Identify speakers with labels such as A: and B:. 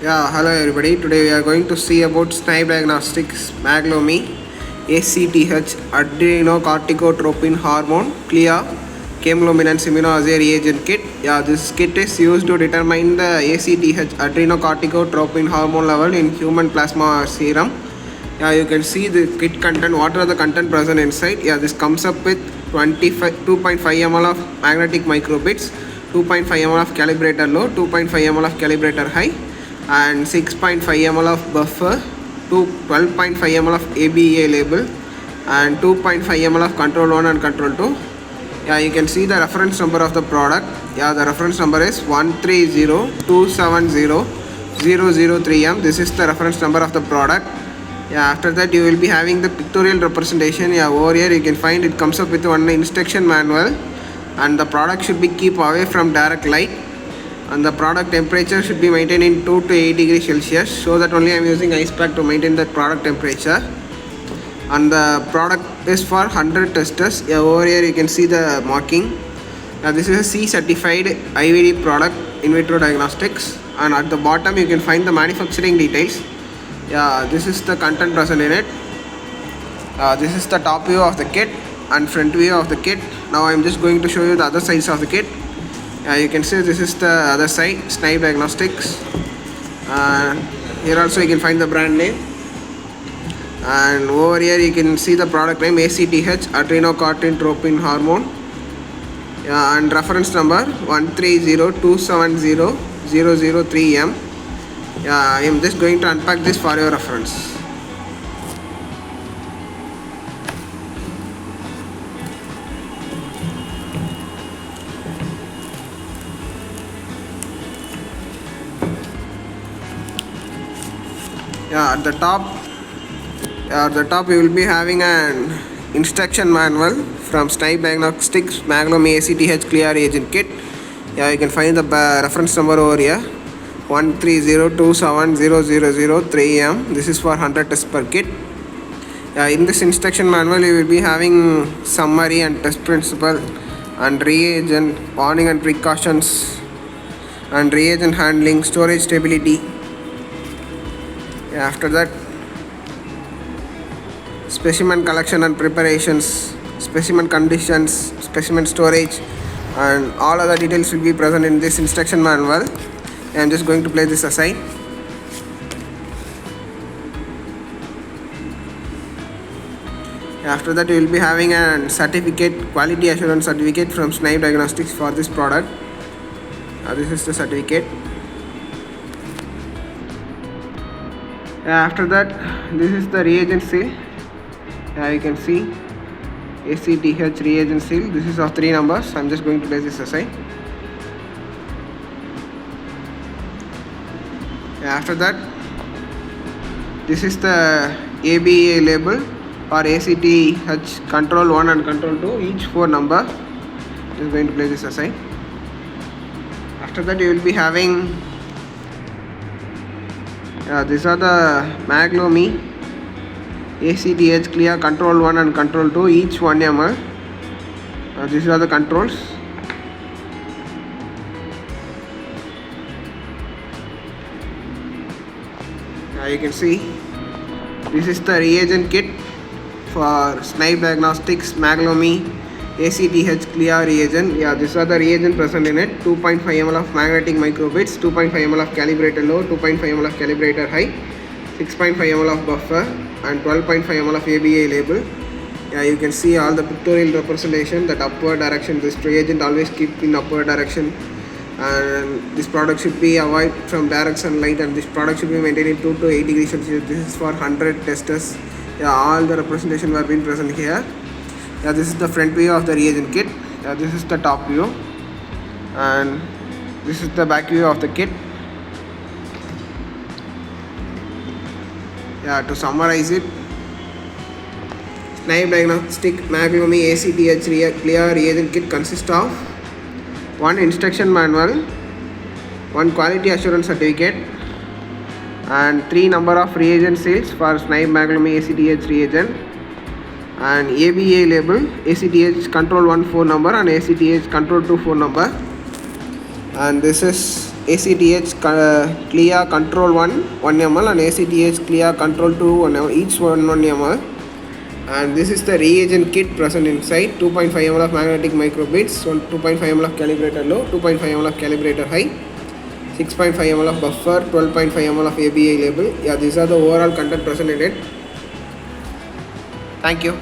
A: Yeah, hello everybody. Today we are going to see about Snibe Diagnostics Maglumi ACTH Adrenocorticotropic Hormone CLIA chemiluminescence immunoassay reagent kit. Yeah, this kit is used to determine the ACTH Adrenocorticotropic hormone level in human plasma serum. Yeah, you can see the kit content. What are the content present inside? Yeah, this comes up with 2.5 ml of magnetic microbits, 2.5 ml of calibrator low, 2.5 ml of calibrator high, and 6.5 ml of buffer, 12.5 ml of ABA label, and 2.5 ml of control 1 and control 2. Yeah, you can see the reference number of the product. Yeah, the reference number is 130270003M. This is the reference number of the product. Yeah, after that you will be having the pictorial representation. Yeah, over here you can find it comes up with one instruction manual, and the product should be keep away from direct light, and the product temperature should be maintained in 2 to 8 degrees Celsius. So that only I am using ice pack to maintain that product temperature. And the product is for 100 testers. Yeah, over here you can see the marking. This is a C certified IVD product, in vitro diagnostics, and at the bottom you can find the manufacturing details. Yeah, this is the content present in it. This is the top view of the kit and front view of the kit. Now I am just going to show you the other sides of the kit. You can see this is the other side, Snibe Diagnostics. Here also you can find the brand name, and over here you can see the product name ACTH Adrenocorticotropic Hormone, and reference number 130270003M. I am just going to unpack this for your reference. At the top you will be having an instruction manual from Snibe Diagnostics Maglumi ACTH CLIA reagent kit. You can find the reference number over here, 130270003M. This is for 100 tests per kit. In this instruction manual you will be having summary and test principle, and reagent warning and precautions, and reagent handling, storage stability. After that, specimen collection and preparations, specimen conditions, specimen storage, and all other details will be present in this instruction manual. I am just going to place this aside. After that, you will be having a certificate, quality assurance certificate from Snibe Diagnostics for this product. This is the certificate. After that, this is the reagent seal. You can see ACTH reagent seal. This is of 3 numbers. I'm just going to place this aside. After that, this is the ABA label or ACTH control 1 and control 2, each 4 number. Just going to place this aside. After that, you will be having these are the Maglumi ACTH CLIA control 1 and control 2, each 1 ml. These are the controls. You can see this is the reagent kit for Snibe Diagnostics Maglumi ACTH CLIA reagent. These are the reagent present in it. 2.5 ml of magnetic microbits, 2.5 ml of calibrator low, 2.5 ml of calibrator high, 6.5 ml of buffer, and 12.5 ml of ABA label. You can see all the pictorial representation, that upward direction. This reagent always keep in upward direction, and this product should be avoid from direct sunlight, and this product should be maintained in 2 to 8 degrees Celsius. This is for 100 testers. All the representation were being present here. This is the front view of the reagent kit. This is the top view, and this is the back view of the kit. To summarize it, Snibe Diagnostic Maglumi ACTH CLIA reagent kit consists of 1 instruction manual, 1 quality assurance certificate, and 3 number of reagent seals for Snibe Maglumi ACTH reagent, and ABA label, ACTH control 1 4 number and ACTH control 2 4 number. And this is ACTH CLIA control 1 ml and ACTH CLIA control 2 1 ml, each 1 ml. And this is the reagent kit present inside. 2.5 ml of magnetic microbeads, 2.5 ml of calibrator low, 2.5 ml of calibrator high, 6.5 ml of buffer, 12.5 ml of ABI label. Yeah, these are the overall content present in it. Thank you.